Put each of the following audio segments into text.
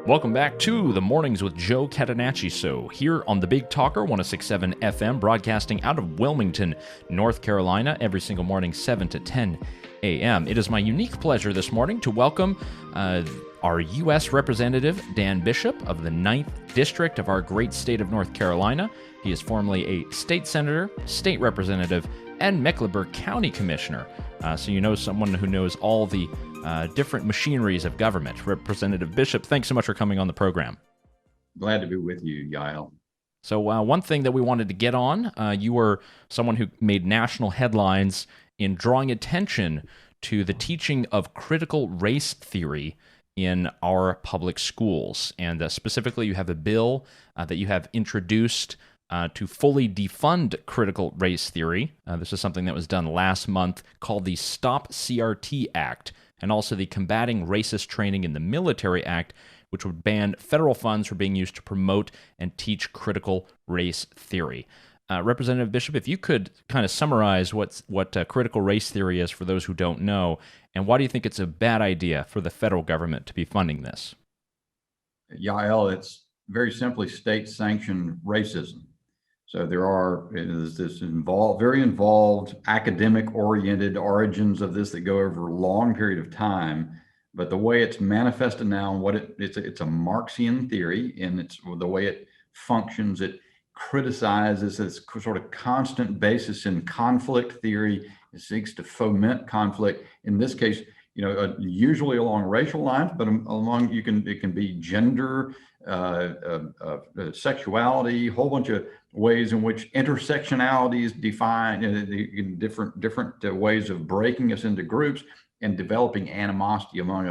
Welcome back to the Mornings with Joe Cantenacci. So here on the Big Talker, 106.7 FM, broadcasting out of Wilmington, North Carolina, every single morning, 7 to 10 a.m. It is my unique pleasure this morning to welcome our U.S. Representative, Dan Bishop of the 9th District of our great state of North Carolina. He is formerly a state senator, state representative, and Mecklenburg County Commissioner. So you know someone who knows all the different machineries of government. Representative Bishop, thanks so much for coming on the program. Glad to be with you, Yael. So one thing that we wanted to get on, you were someone who made national headlines in drawing attention to the teaching of critical race theory in our public schools. And specifically, you have a bill that you have introduced to fully defund critical race theory. This is something that was done last month, called the Stop CRT Act, and also the Combating Racist Training in the Military Act, which would ban federal funds for being used to promote and teach critical race theory. Representative Bishop, if you could kind of summarize what critical race theory is for those who don't know, and why do you think it's a bad idea for the federal government to be funding this? Yael, it's very simply state-sanctioned racism. So it is this very involved, academic-oriented origins of this that go over a long period of time. But the way it's manifested now, and it's a Marxian theory, and it's the way it functions. It criticizes this sort of constant basis in conflict theory. It seeks to foment conflict. In this case, usually along racial lines, but it can be gender, sexuality, a whole bunch of ways in which intersectionality is defined, different ways of breaking us into groups and developing animosity among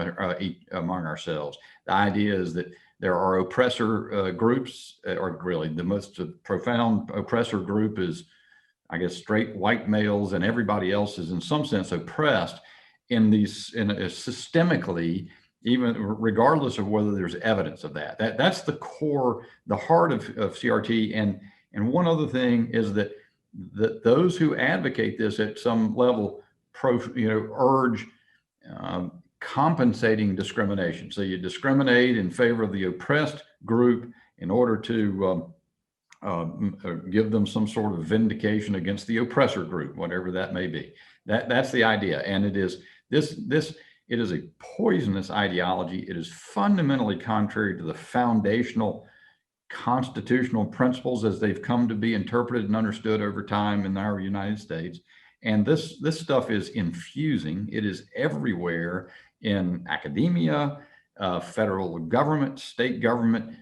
ourselves. The idea is that there are oppressor groups, or really the most profound oppressor group is, I guess, straight white males, and everybody else is in some sense oppressed systemically, even regardless of whether there's evidence of that. That's the core, the heart of CRT. And one other thing is that those who advocate this at some level urge compensating discrimination. So you discriminate in favor of the oppressed group in order to give them some sort of vindication against the oppressor group, whatever that may be. That's the idea, and it is it is a poisonous ideology. It is fundamentally contrary to the foundational constitutional principles as they've come to be interpreted and understood over time in our United States. And this stuff is infusing. It is everywhere in academia, federal government, state government,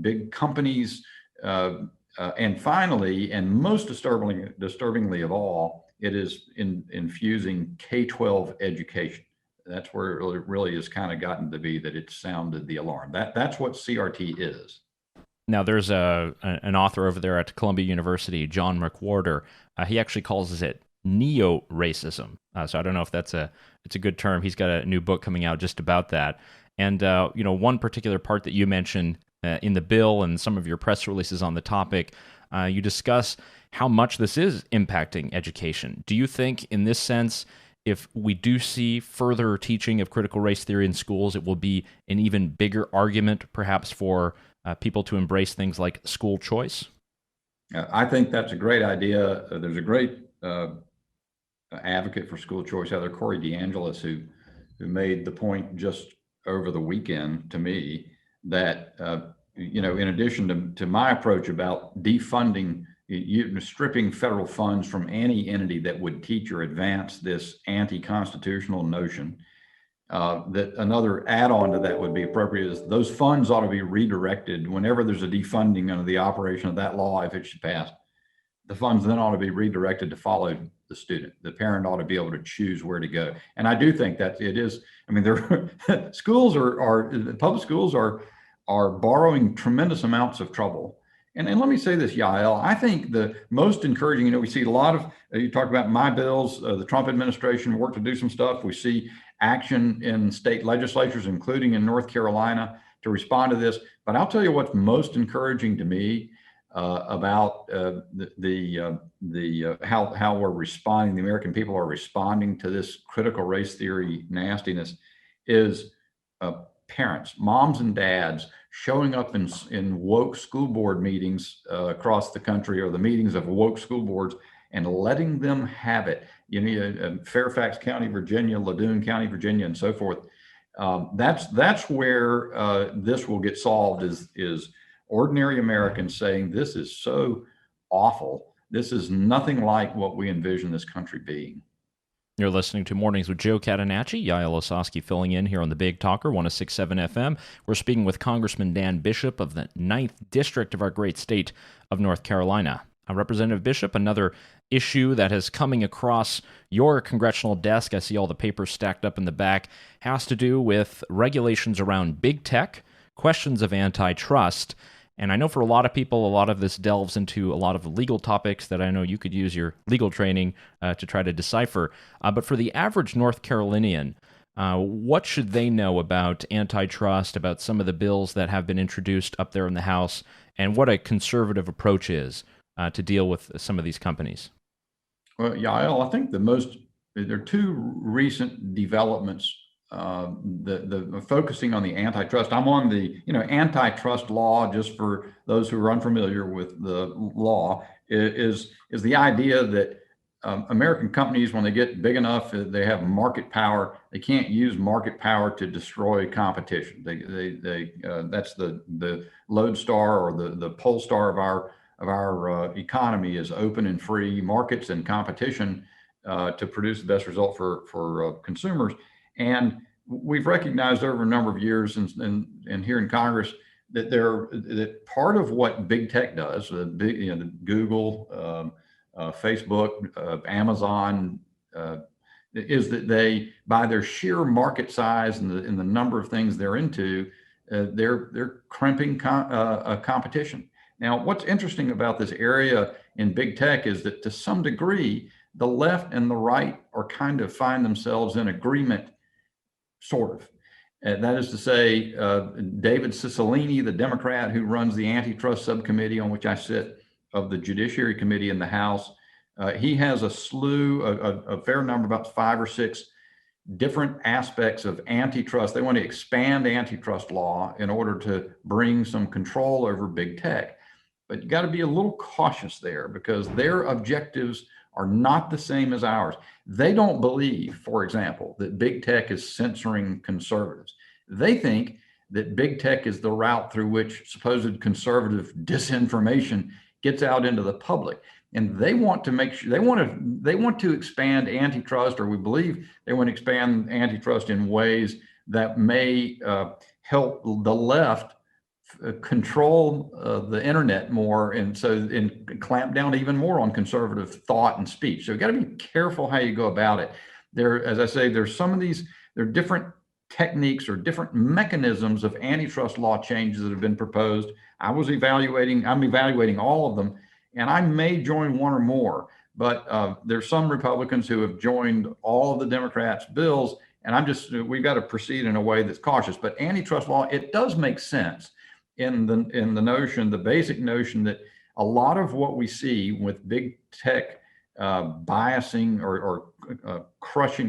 big companies, and finally, and most disturbingly of all, it is infusing K-12 education. That's where it really has kind of gotten to be that it's sounded the alarm. That's what CRT is. Now, there's an author over there at Columbia University, John McWhorter. He actually calls it neo-racism. So I don't know if it's a good term. He's got a new book coming out just about that. And one particular part that you mentioned in the bill and some of your press releases on the topic, you discuss how much this is impacting education. Do you think, in this sense, if we do see further teaching of critical race theory in schools, it will be an even bigger argument, perhaps, for people to embrace things like school choice? I think that's a great idea. There's a great advocate for school choice out there, Corey DeAngelis, who made the point just over the weekend to me that in addition to my approach about defunding, stripping federal funds from any entity that would teach or advance this anti-constitutional notion, that another add-on to that would be appropriate is those funds ought to be redirected whenever there's a defunding under the operation of that law. If it should pass, the funds then ought to be redirected to follow the student. The parent ought to be able to choose where to go. And I do think that it is, public schools are borrowing tremendous amounts of trouble. And let me say this, Yael, I think the most encouraging, we see a lot of, you talk about my bills, the Trump administration worked to do some stuff. We see action in state legislatures, including in North Carolina, to respond to this. But I'll tell you what's most encouraging to me about how we're responding, the American people are responding to this critical race theory nastiness, is parents, moms and dads, showing up in woke school board meetings across the country, or the meetings of woke school boards, and letting them have it. Fairfax County, Virginia, Ladue County, Virginia, and so forth. That's where this will get solved. Is ordinary Americans saying this is so awful. This is nothing like what we envision this country being. You're listening to Mornings with Joe Cantenacci. Yael Ossowski filling in here on the Big Talker, 106.7 FM. We're speaking with Congressman Dan Bishop of the 9th District of our great state of North Carolina. Representative Bishop, another issue that is coming across your congressional desk, I see all the papers stacked up in the back, has to do with regulations around big tech, questions of antitrust. And I know for a lot of people, a lot of this delves into a lot of legal topics that I know you could use your legal training to try to decipher. But for the average North Carolinian, what should they know about antitrust, about some of the bills that have been introduced up there in the House, and what a conservative approach is to deal with some of these companies? Well, Yael, I think there are two recent developments. The focusing on the antitrust. I'm on the antitrust law. Just for those who are unfamiliar with the law, is the idea that American companies, when they get big enough, they have market power. They can't use market power to destroy competition. That's the lodestar, or the pole star of our economy, is open and free markets and competition to produce the best result for consumers. And we've recognized over a number of years, and here in Congress, that part of what big tech does, the Google, Facebook, Amazon, is that they, by their sheer market size and the number of things they're into, they're crimping competition. Now, what's interesting about this area in big tech is that, to some degree, the left and the right are kind of find themselves in agreement, sort of. And that is to say, David Cicilline, the Democrat who runs the antitrust subcommittee on which I sit, of the Judiciary Committee in the House, he has a fair number, about 5 or 6 different aspects of antitrust. They want to expand antitrust law in order to bring some control over big tech. But you got to be a little cautious there, because their objectives are not the same as ours. They don't believe, for example, that big tech is censoring conservatives. They think that big tech is the route through which supposed conservative disinformation gets out into the public. And they want to make sure, they want to expand antitrust, or we believe they want to expand antitrust in ways that may help the left control the internet more, and clamp down even more on conservative thought and speech. So you got to be careful how you go about it. There, as I say, there are different techniques or different mechanisms of antitrust law changes that have been proposed. I'm evaluating all of them, and I may join one or more, but there's some Republicans who have joined all of the Democrats' bills, and we've got to proceed in a way that's cautious. But antitrust law, it does make sense in the basic notion that a lot of what we see with big tech biasing or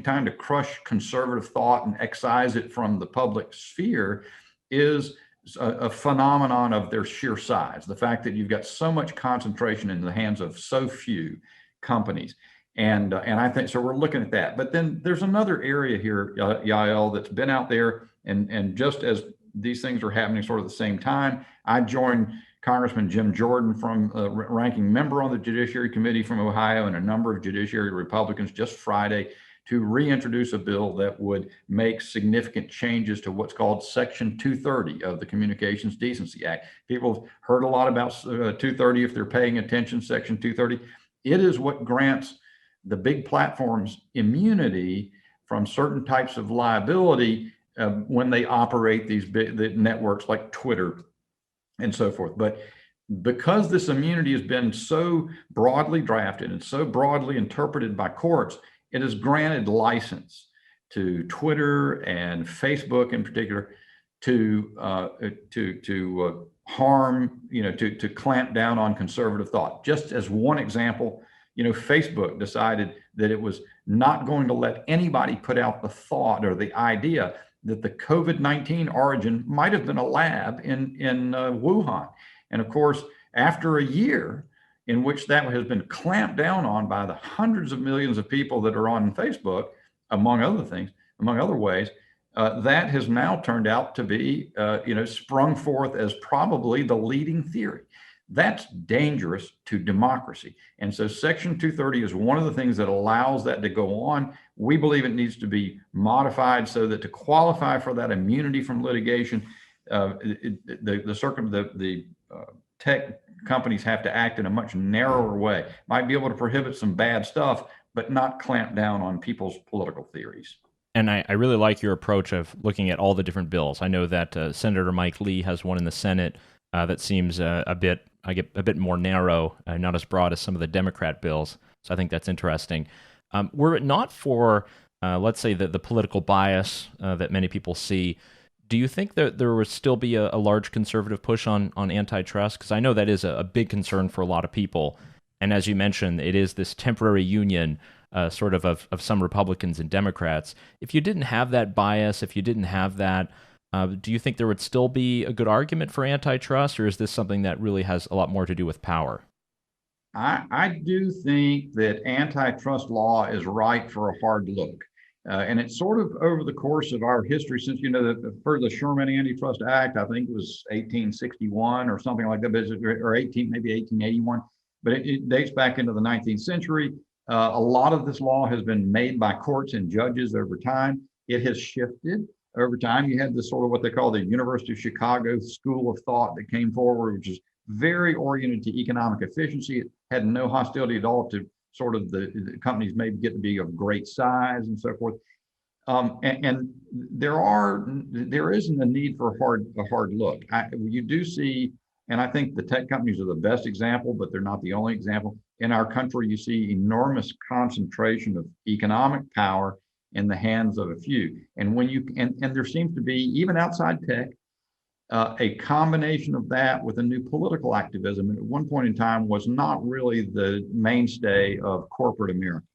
trying to crush conservative thought and excise it from the public sphere is a phenomenon of their sheer size. The fact that you've got so much concentration in the hands of so few companies. And I think, so we're looking at that. But then there's another area here, Yael, that's been out there, and just as these things are happening sort of at the same time, I joined Congressman Jim Jordan, from ranking member on the Judiciary Committee from Ohio, and a number of Judiciary Republicans just Friday, to reintroduce a bill that would make significant changes to what's called Section 230 of the Communications Decency Act. People have heard a lot about 230 if they're paying attention. Section 230, it is what grants the big platforms immunity from certain types of liability when they operate these big networks like Twitter and so forth. But because this immunity has been so broadly drafted and so broadly interpreted by courts, it has granted license to Twitter and Facebook in particular to harm, to clamp down on conservative thought. Just as one example, Facebook decided that it was not going to let anybody put out the thought or the idea that the COVID-19 origin might have been a lab in Wuhan. And of course, after a year in which that has been clamped down on by the hundreds of millions of people that are on Facebook, among other things, among other ways, that has now turned out to be, sprung forth as probably the leading theory. That's dangerous to democracy. And so Section 230 is one of the things that allows that to go on. We believe it needs to be modified so that to qualify for that immunity from litigation, the tech companies have to act in a much narrower way. Might be able to prohibit some bad stuff, but not clamp down on people's political theories. And I really like your approach of looking at all the different bills. I know that Senator Mike Lee has one in the Senate that seems a bit more narrow, not as broad as some of the Democrat bills. So I think that's interesting. Were it not for, let's say, the political bias that many people see, do you think that there would still be a large conservative push on antitrust? Because I know that is a big concern for a lot of people. And as you mentioned, it is this temporary union sort of some Republicans and Democrats. If you didn't have that bias, if you didn't have that, do you think there would still be a good argument for antitrust, or is this something that really has a lot more to do with power? I do think that antitrust law is ripe for a hard look. And it's sort of over the course of our history, since, for the Sherman Antitrust Act, I think it was 1861 or something like that, or maybe 1881, but it dates back into the 19th century. A lot of this law has been made by courts and judges over time. It has shifted over time. You had this sort of what they call the University of Chicago school of thought that came forward, which is very oriented to economic efficiency. It had no hostility at all to sort of the companies maybe get to be of great size and so forth. And there isn't a need for a hard look. You do see, and I think the tech companies are the best example, but they're not the only example. In our country, you see enormous concentration of economic power in the hands of a few. And and there seems to be, even outside tech, a combination of that with a new political activism, and at one point in time was not really the mainstay of corporate America.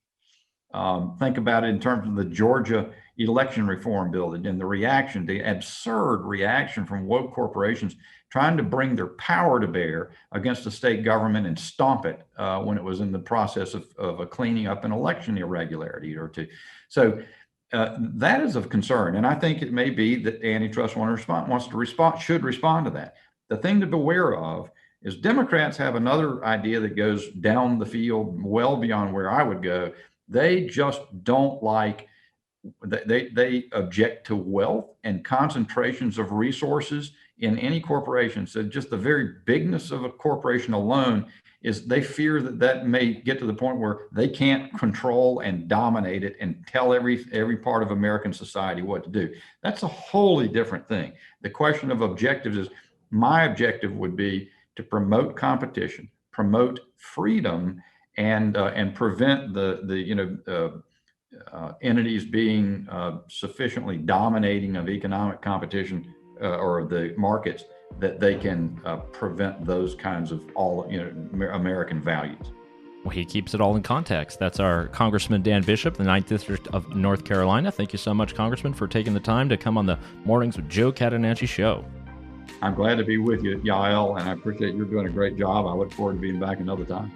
Think about it in terms of the Georgia election reform bill and the absurd reaction from woke corporations trying to bring their power to bear against the state government and stomp it when it was in the process of a cleaning up an election irregularity or two. So that is of concern. And I think it may be that antitrust should respond to that. The thing to beware of is Democrats have another idea that goes down the field well beyond where I would go. They just don't like, they object to wealth and concentrations of resources in any corporation. So just the very bigness of a corporation alone is they fear that may get to the point where they can't control and dominate it and tell every part of American society what to do. That's a wholly different thing. The question of objectives is, my objective would be to promote competition, promote freedom, and prevent the entities being sufficiently dominating of economic competition or the markets that they can prevent those kinds of American values. Well, he keeps it all in context. That's our Congressman Dan Bishop, the 9th District of North Carolina. Thank you so much, Congressman, for taking the time to come on the Mornings with Joe Cantenacci show. I'm glad to be with you, Yael, and I appreciate you're doing a great job. I look forward to being back another time.